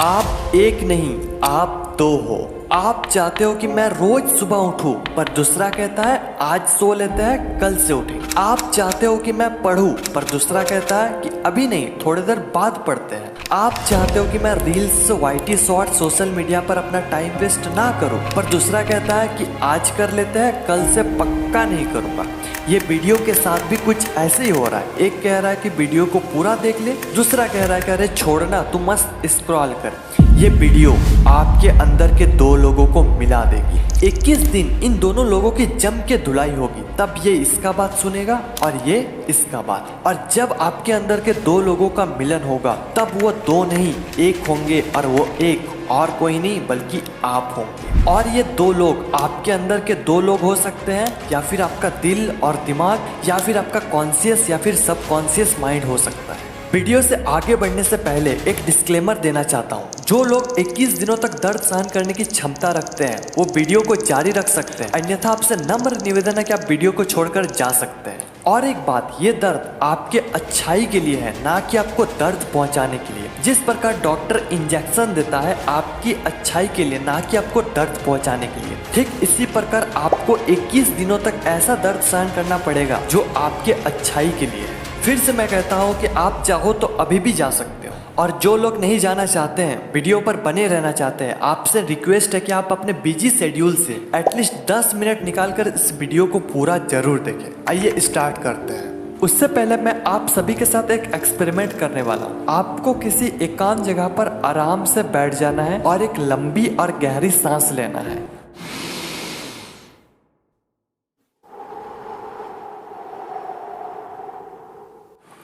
आप एक नहीं, आप दो हो। आप चाहते हो कि मैं रोज सुबह उठूं, पर दूसरा कहता है आज सो लेते हैं कल से उठें। आप चाहते हो कि मैं पढूं, पर दूसरा कहता है कि अभी नहीं, थोड़ी देर बाद पढ़ते हैं। आप चाहते हो कि मैं reels, YT short, social media पर अपना टाइम वेस्ट ना करूं, पर दूसरा कहता है कि आज कर लेते हैं, कल से पक्का नहीं करूंगा। ये वीडियो के साथ भी कुछ ऐसे ही हो रहा है। एक कह रहा है कि वीडियो को पूरा देख ले, दूसरा कह रहा है कि अरे छोड़ना, तू मस्त स्क्रॉल कर। ये वीडियो आपके अंदर के दो लोगों को मिला देगी। 21 दिन इन दोनों लोगों की जम के धुलाई होगी, तब ये इसका बात सुनेगा और ये इसका बात। और जब आपके अंदर के दो लोगों का मिलन होगा, तब वो दो नहीं एक होंगे, और वो एक और कोई नहीं बल्कि आप होंगे। और ये दो लोग आपके अंदर के दो लोग हो सकते हैं, या फिर आपका दिल और दिमाग, या फिर आपका कॉन्शियस या फिर सबकॉन्शियस माइंड हो सकता है। वीडियो से आगे बढ़ने से पहले एक डिस्क्लेमर देना चाहता हूँ। जो लोग 21 दिनों तक दर्द सहन करने की क्षमता रखते हैं, वो वीडियो को जारी रख सकते हैं, अन्यथा आपसे नम्र निवेदन है कि आप वीडियो को छोड़कर जा सकते हैं। और एक बात, ये दर्द आपके अच्छाई के लिए है, ना कि आपको दर्द पहुंचाने के लिए। जिस प्रकार डॉक्टर इंजेक्शन देता है आपकी अच्छाई के लिए, ना कि आपको दर्द पहुंचाने के लिए, ठीक इसी प्रकार आपको 21 दिनों तक ऐसा दर्द सहन करना पड़ेगा जो आपके अच्छाई के लिए है। फिर से मैं कहता हूँ कि आप चाहो तो अभी भी जा सकते हो। और जो लोग नहीं जाना चाहते हैं, वीडियो पर बने रहना चाहते हैं, आपसे रिक्वेस्ट है कि आप अपने बिजी शेड्यूल से एटलीस्ट 10 मिनट निकालकर इस वीडियो को पूरा जरूर देखें। आइए स्टार्ट करते हैं। उससे पहले मैं आप सभी के साथ एक एक्सपेरिमेंट करने वाला हूँ। आपको किसी एकांत जगह पर आराम से बैठ जाना है और एक लंबी और गहरी सांस लेना है।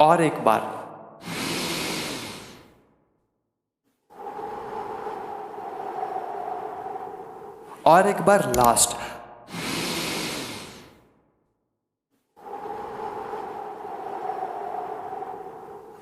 और एक बार, और एक बार लास्ट।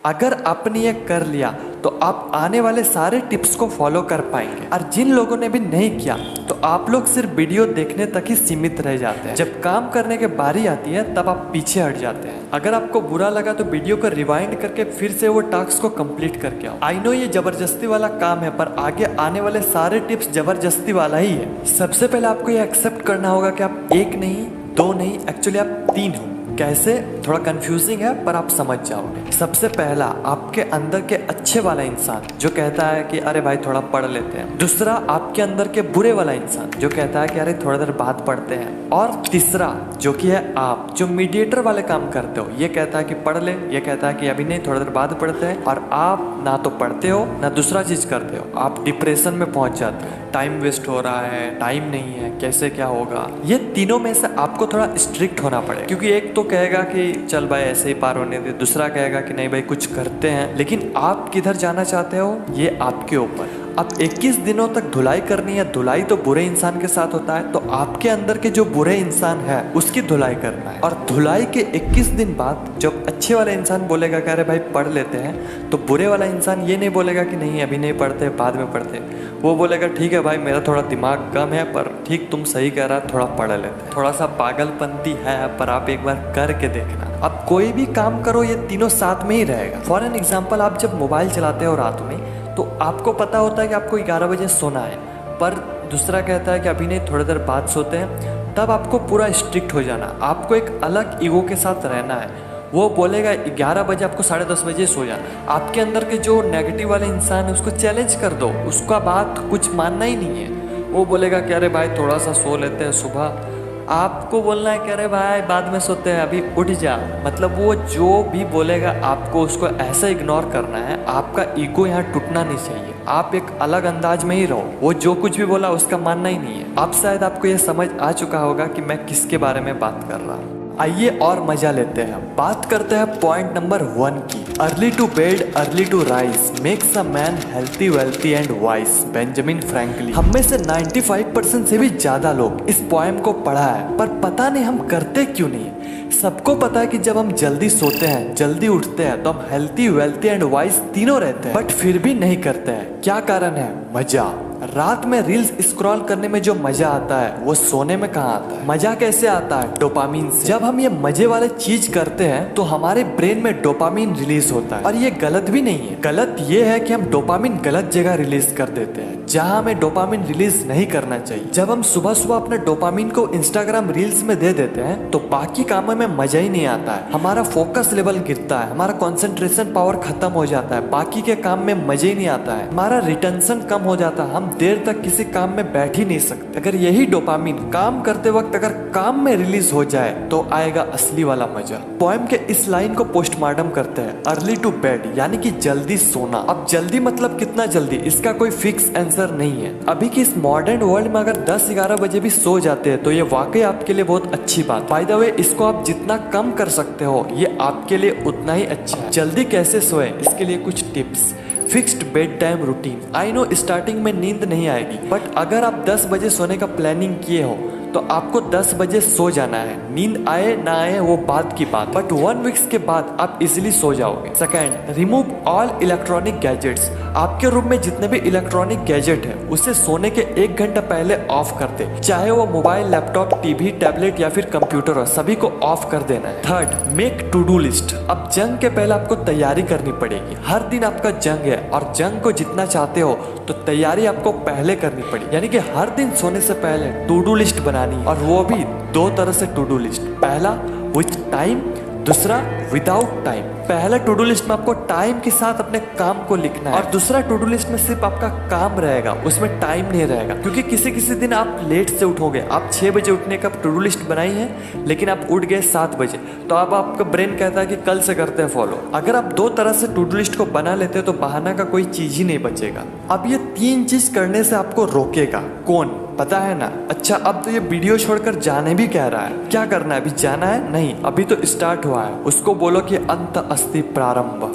अगर आपने ये कर लिया तो आप आने वाले सारे टिप्स को फॉलो कर पाएंगे। और जिन लोगों ने भी नहीं किया, तो आप लोग सिर्फ वीडियो देखने तक ही सीमित रह जाते हैं। जब काम करने की बारी आती है, तब आप पीछे हट जाते हैं। अगर आपको बुरा लगा तो वीडियो को रिवाइंड करके फिर से वो टास्क को कंप्लीट करके आओ। आई नो ये जबरदस्ती वाला काम है, पर आगे आने वाले सारे टिप्स जबरदस्ती वाला ही है। सबसे पहले आपको ये एक्सेप्ट करना होगा कि आप एक नहीं, दो नहीं, एक्चुअली आप तीन हो। कैसे? थोड़ा कंफ्यूजिंग है, पर आप समझ जाओगे। सबसे पहला, आपके अंदर के अच्छे वाला इंसान जो कहता है कि अरे भाई थोड़ा पढ़ लेते हैं। दूसरा, आपके अंदर के बुरे वाला इंसान जो कहता है कि अरे थोड़ा देर बाद पढ़ते हैं। और तीसरा जो कि है आप, जो मीडिएटर वाले काम करते हो, ये कहता है कि पढ़ ले, ये कहता है कि अभी नहीं, थोड़ा देर बाद पढ़ते हैं। और आप ना तो पढ़ते हो ना दूसरा चीज करते हो, आप डिप्रेशन में पहुंच जाते हो। टाइम वेस्ट हो रहा है, टाइम नहीं है, कैसे क्या होगा। ये तीनों में से आपको थोड़ा स्ट्रिक्ट होना पड़ेगा, क्योंकि एक तो कहेगा कि चल भाई ऐसे ही पार होने दे, दूसरा कहेगा कि नहीं भाई कुछ करते हैं। लेकिन आप किधर जाना चाहते हो, ये आपके ऊपर। अब 21 दिनों तक धुलाई करनी है। धुलाई तो बुरे इंसान के साथ होता है, तो आपके अंदर के जो बुरे इंसान है उसकी धुलाई करना है। और धुलाई के 21 दिन बाद जब अच्छे वाला इंसान बोलेगा कि अरे भाई पढ़ लेते हैं, तो बुरे वाला इंसान ये नहीं बोलेगा कि नहीं अभी नहीं पढ़ते, बाद में पढ़ते। वो बोलेगा ठीक है भाई, मेरा थोड़ा दिमाग कम है, पर ठीक तुम सही कह रहा, थोड़ा पढ़ लेते हैं। थोड़ा सा पागलपंती है, पर आप एक बार करके देखना। अब कोई भी काम करो, ये तीनों साथ में ही रहेगा। फॉर एन एग्जाम्पल, आप जब मोबाइल चलाते हो रात में, तो आपको पता होता है कि आपको 11 बजे सोना है, पर दूसरा कहता है कि अभी नहीं, थोड़ी देर बाद सोते हैं। तब आपको पूरा स्ट्रिक्ट हो जाना। आपको एक अलग ईगो के साथ रहना है। वो बोलेगा 11 बजे, आपको 10:30 बजे सो जाना। आपके अंदर के जो नेगेटिव वाले इंसान है उसको चैलेंज कर दो, उसका बात कुछ मानना ही नहीं है। वो बोलेगा कि अरे भाई थोड़ा सा सो लेते हैं सुबह। आपको बोलना है कि अरे भाई बाद में सोते हैं, अभी उठ जा। मतलब वो जो भी बोलेगा आपको उसको ऐसा इग्नोर करना है। आपका ईगो यहाँ टूटना नहीं चाहिए। आप एक अलग अंदाज में ही रहो। वो जो कुछ भी बोला उसका मानना ही नहीं है। अब शायद आपको ये समझ आ चुका होगा कि मैं किसके बारे में बात कर रहा हूँ। आइए और मजा लेते हैं। बात करते हैं पॉइंट नंबर 1 की। Early to bed, early to rise makes a man healthy, wealthy and wise. Benjamin Franklin. हम में से 95% से भी ज्यादा लोग इस पोएम को पढ़ा है, पर पता नहीं हम करते क्यों नहीं। सबको पता है कि जब हम जल्दी सोते हैं, जल्दी उठते हैं, तो हम हेल्थी, वेल्थी एंड वाइज तीनों रहते हैं, बट फिर भी नहीं करते हैं। क्या कारण है? मजा, रात में रील्स स्क्रॉल करने में जो मजा आता है वो सोने में कहाँ आता है? मजा कैसे आता है? डोपामीन से। जब हम ये मजे वाले चीज करते हैं तो हमारे ब्रेन में डोपामीन रिलीज होता है, और ये गलत भी नहीं है। गलत ये है कि हम डोपामीन गलत जगह रिलीज कर देते हैं, जहाँ हमें डोपामीन रिलीज नहीं करना चाहिए। जब हम सुबह सुबह अपने डोपामीन को इंस्टाग्राम रील्स में दे देते हैं तो बाकी कामों में मजा ही नहीं आता है, हमारा फोकस लेवल गिरता है, हमारा कंसंट्रेशन पावर खत्म हो जाता है, बाकी के काम में मजा ही नहीं आता है, हमारा रिटेंशन कम हो जाता है, हम देर तक किसी काम में बैठ ही नहीं सकते। अगर यही डोपामीन काम करते वक्त अगर काम में रिलीज हो जाए तो आएगा असली वाला मजा। पोएम के इस लाइन को पोस्टमार्टम करते हैं, अर्ली टू बेड, यानी कि जल्दी सोना। अब जल्दी मतलब कितना जल्दी, इसका कोई फिक्स आंसर नहीं है। अभी की इस मॉडर्न वर्ल्ड में अगर 10-11 बजे भी सो जाते हैं तो ये वाकई आपके लिए बहुत अच्छी बात। बाय द वे, इसको आप जितना कम कर सकते हो ये आपके लिए उतना ही अच्छा है। जल्दी कैसे सोए, इसके लिए कुछ tips. Fixed bed time routine. I know starting में नींद नहीं आएगी, बट अगर आप 10 बजे सोने का प्लानिंग किए हो तो आपको 10 बजे सो जाना है। नींद आए ना आए वो बात की बात, बट 1 वीक्स के बाद आप इजीली सो जाओगे। Second, remove all electronic gadgets. आपके रूम में जितने भी इलेक्ट्रॉनिक गैजेट है उसे सोने के 1 घंटा पहले ऑफ कर दे, चाहे वो मोबाइल, लैपटॉप, टीवी, टैबलेट या फिर कंप्यूटर हो, सभी को ऑफ कर देना है। Third, make to do list. अब जंग के पहले आपको तैयारी करनी पड़ेगी। हर दिन आपका जंग है और जंग को जितना चाहते हो तो तैयारी आपको पहले करनी पड़ेगी, यानी कि हर दिन सोने से पहले टू डू लिस्ट बनानी, और वो भी 2 तरह से टू डू लिस्ट। पहला विथ टाइम, दूसरा विदाउट टाइम। पहला टू डू लिस्ट में आपको टाइम के साथ अपने काम को लिखना है, और दूसरा टू डू लिस्ट में सिर्फ आपका काम रहेगा, उसमें टाइम नहीं रहेगा। क्योंकि किसी किसी दिन आप लेट से उठोगे, आप 6 बजे उठने का टू डू लिस्ट बनाई है लेकिन आप उठ गए 7 बजे, तो अब आपका ब्रेन कहता है कि कल से करते हैं फॉलो। अगर आप 2 तरह से टू डू लिस्ट को बना लेते हैं तो बहाना का कोई चीज ही नहीं बचेगा। अब ये 3 चीज करने से आपको रोकेगा कौन, पता है ना? अच्छा, अब तो ये वीडियो छोड़कर जाने भी कह रहा है। क्या करना है? अभी जाना है? नहीं, अभी तो स्टार्ट हुआ है। उसको बोलो कि अंत अस्ति प्रारंभ।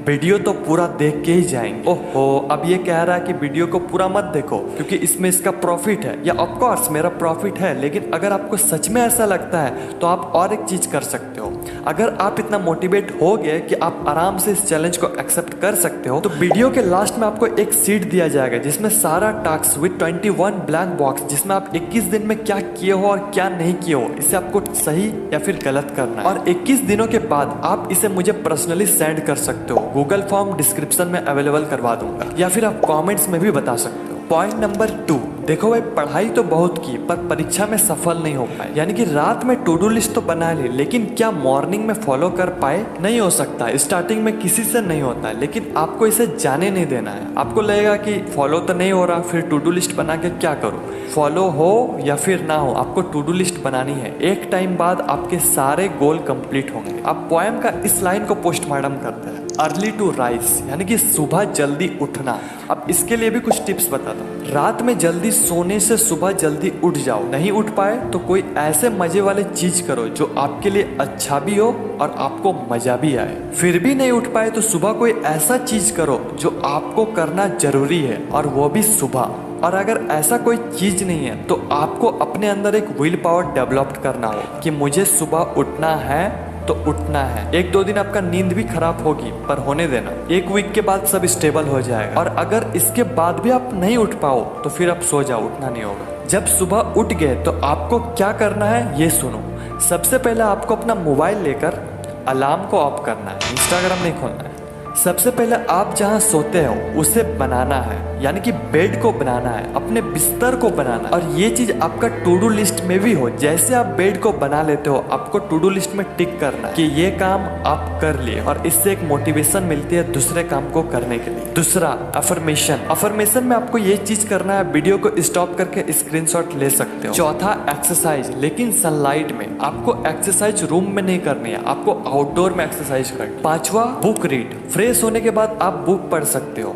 वीडियो तो पूरा देख के ही जाएंगे। ओहो, अब ये कह रहा है कि वीडियो को पूरा मत देखो क्योंकि इसमें इसका प्रॉफिट है। या ऑफ कोर्स मेरा प्रॉफिट है, लेकिन अगर आपको सच में ऐसा लगता है तो आप और एक चीज कर सकते हो। अगर आप इतना मोटिवेट हो गए कि आप आराम से इस चैलेंज को एक्सेप्ट कर सकते हो तो वीडियो के लास्ट में आपको एक सीट दिया जाएगा जिसमें सारा टास्क विद 21 ब्लैंक बॉक्स, जिसमें आप 21 दिन में क्या किए हो और क्या नहीं किए हो, इसे आपको सही या फिर गलत करना है। और 21 दिनों के बाद आप इसे मुझे पर्सनली सेंड कर सकते हो। गूगल फॉर्म डिस्क्रिप्शन में अवेलेबल करवा दूंगा, या फिर आप कमेंट्स में भी बता सकते हो। पॉइंट नंबर 2, देखो भाई, पढ़ाई तो बहुत की पर परीक्षा में सफल नहीं हो पाए, यानी कि रात में टू डू लिस्ट तो बना ली लेकिन क्या मॉर्निंग में फॉलो कर पाए? नहीं हो सकता। स्टार्टिंग में किसी से नहीं होता है, लेकिन आपको इसे जाने नहीं देना है। आपको लगेगा कि फॉलो तो नहीं हो रहा, फिर टू डू लिस्ट बना के क्या करूं? फॉलो हो या फिर ना हो, आपको टू डू लिस्ट बनानी है। एक टाइम बाद आपके सारे गोल कंप्लीट होंगे। अब पोएम का इस लाइन को पोस्टमार्टम करते हैं, अर्ली टू राइज, यानी कि सुबह जल्दी उठना। अब इसके लिए भी कुछ टिप्स बताता हूँ। रात में जल्दी सोने से सुबह जल्दी उठ जाओ। नहीं उठ पाए तो कोई ऐसे मजे वाले चीज करो जो आपके लिए अच्छा भी हो और आपको मजा भी आए। फिर भी नहीं उठ पाए तो सुबह कोई ऐसा चीज करो जो आपको करना जरूरी है, और वो भी सुबह। और अगर ऐसा कोई चीज नहीं है तो आपको अपने अंदर एक विल पावर डेवलप करना हो कि मुझे सुबह उठना है तो उठना है। 1-2 दिन आपका नींद भी खराब होगी पर होने देना, 1 वीक के बाद सब स्टेबल हो जाएगा। और अगर इसके बाद भी आप नहीं उठ पाओ तो फिर आप सो जाओ, उठना नहीं होगा। जब सुबह उठ गए तो आपको क्या करना है ये सुनो। सबसे पहले आपको अपना मोबाइल लेकर अलार्म को ऑफ करना है, इंस्टाग्राम नहीं खोलना है। सबसे पहले आप जहाँ सोते हो उसे बनाना है, यानी कि बेड को बनाना है, अपने बिस्तर को बनाना है। और ये चीज आपका टू डू लिस्ट में भी हो। जैसे आप बेड को बना लेते हो आपको टू डू लिस्ट में टिक करना है कि ये काम आप कर लिए, और इससे एक मोटिवेशन मिलती है दूसरे काम को करने के लिए। दूसरा, अफर्मेशन। अफर्मेशन में आपको ये चीज करना है, वीडियो को स्टॉप करके स्क्रीनशॉट ले सकते हो। चौथा, एक्सरसाइज, लेकिन सनलाइट में। आपको एक्सरसाइज रूम में नहीं करनी है, आपको आउटडोर में एक्सरसाइज करनी। पांचवा, बुक रीड। फ्रेश होने के बाद आप बुक पढ़ सकते हो।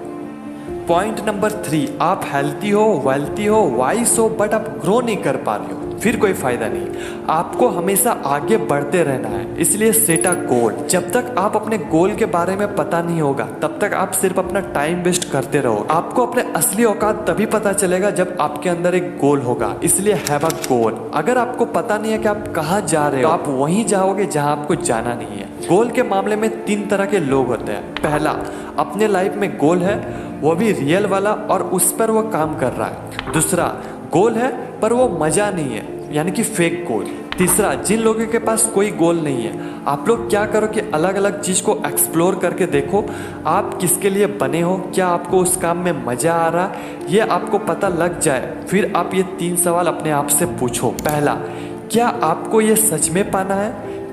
पॉइंट नंबर 3, आप हेल्थी हो, वेल्थी हो, वाइस हो, बट आप ग्रो नहीं कर पा रहे हो, फिर कोई फायदा नहीं। आपको हमेशा आगे बढ़ते रहना है, इसलिए सेट अ गोल। जब तक आप अपने गोल के बारे में पता नहीं होगा तब तक आप सिर्फ अपना टाइम वेस्ट करते रहो। आपको अपने असली औकात तभी पता चलेगा जब आपके अंदर एक गोल होगा, इसलिए हैव अ गोल। अगर आपको पता नहीं है कि आप कहाँ जा रहे हो तो आप वहीं जाओगे जहाँ आपको जाना नहीं है। गोल के मामले में 3 तरह के लोग होते हैं। पहला, अपने लाइफ में गोल है वो भी रियल वाला और उस पर वो काम कर रहा है। दूसरा, गोल है पर वो मजा नहीं है, यानी कि फेक गोल। तीसरा, जिन लोगों के पास कोई गोल नहीं है, आप लोग क्या करो कि अलग अलग चीज को एक्सप्लोर करके देखो आप किसके लिए बने हो, क्या आपको उस काम में मजा आ रहा, ये आपको पता लग जाए। फिर आप ये 3 सवाल अपने आप से पूछो। पहला, क्या आपको ये सच में पाना है?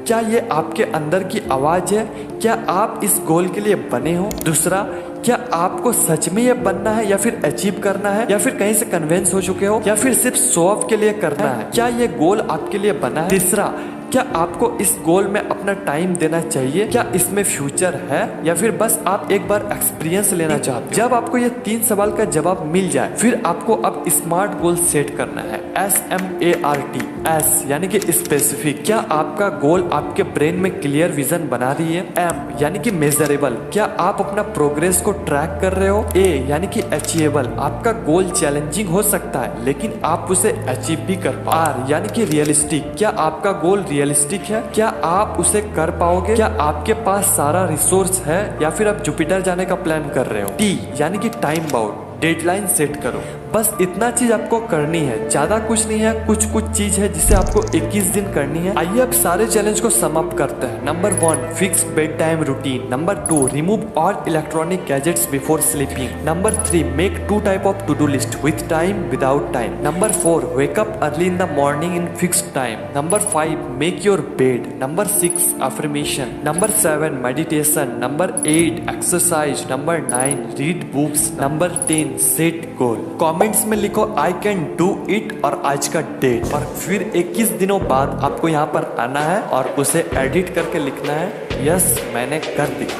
क्या ये आपके अंदर की आवाज है? क्या आप इस गोल के लिए बने हो? दूसरा, क्या आपको सच में ये बनना है या फिर अचीव करना है, या फिर कहीं से कन्विंस हो चुके हो, या फिर सिर्फ शो ऑफ के लिए करना है? क्या ये गोल आपके लिए बना है? तीसरा, क्या आपको इस गोल में अपना टाइम देना चाहिए? क्या इसमें फ्यूचर है या फिर बस आप एक बार एक्सपीरियंस लेना चाहते हो? जब आपको ये 3 सवाल का जवाब मिल जाए, फिर आपको अब स्मार्ट गोल सेट करना है। SMART, S यानी कि स्पेसिफिक, क्या आपका गोल आपके ब्रेन में क्लियर विजन बना रही है? M यानी कि मेजरेबल, क्या आप अपना प्रोग्रेस को ट्रैक कर रहे हो? A यानी कि अचीवेबल, आपका गोल चैलेंजिंग हो सकता है लेकिन आप उसे अचीव भी कर पाओ। R यानी कि रियलिस्टिक, क्या आपका गोल रियलिस्टिक है? क्या आप उसे कर पाओगे? क्या आपके पास सारा रिसोर्स है या फिर आप जुपिटर जाने का प्लान कर रहे हो? T यानी कि टाइम बाउंड, डेडलाइन सेट करो। बस इतना चीज आपको करनी है, ज्यादा कुछ नहीं है। कुछ चीज है जिसे आपको 21 दिन करनी है। आइए अब सारे चैलेंज को सम अप करते हैं। Number 1, fix bed time routine. Number 2, remove all electronic gadgets before sleeping. Number 3, make 2 type of to do list, with time, without time. Number 4, wake up early in the morning in fixed time. Number 5, make your bed. Number 6, affirmation. Number 7, meditation. Number 8, exercise. Number 9, read books. Number 10, set goal. Comments में लिखो I can do it और आज का date, और फिर 21 दिनों बाद आपको यहाँ पर आना है और उसे एडिट करके लिखना है यस मैंने कर दिया।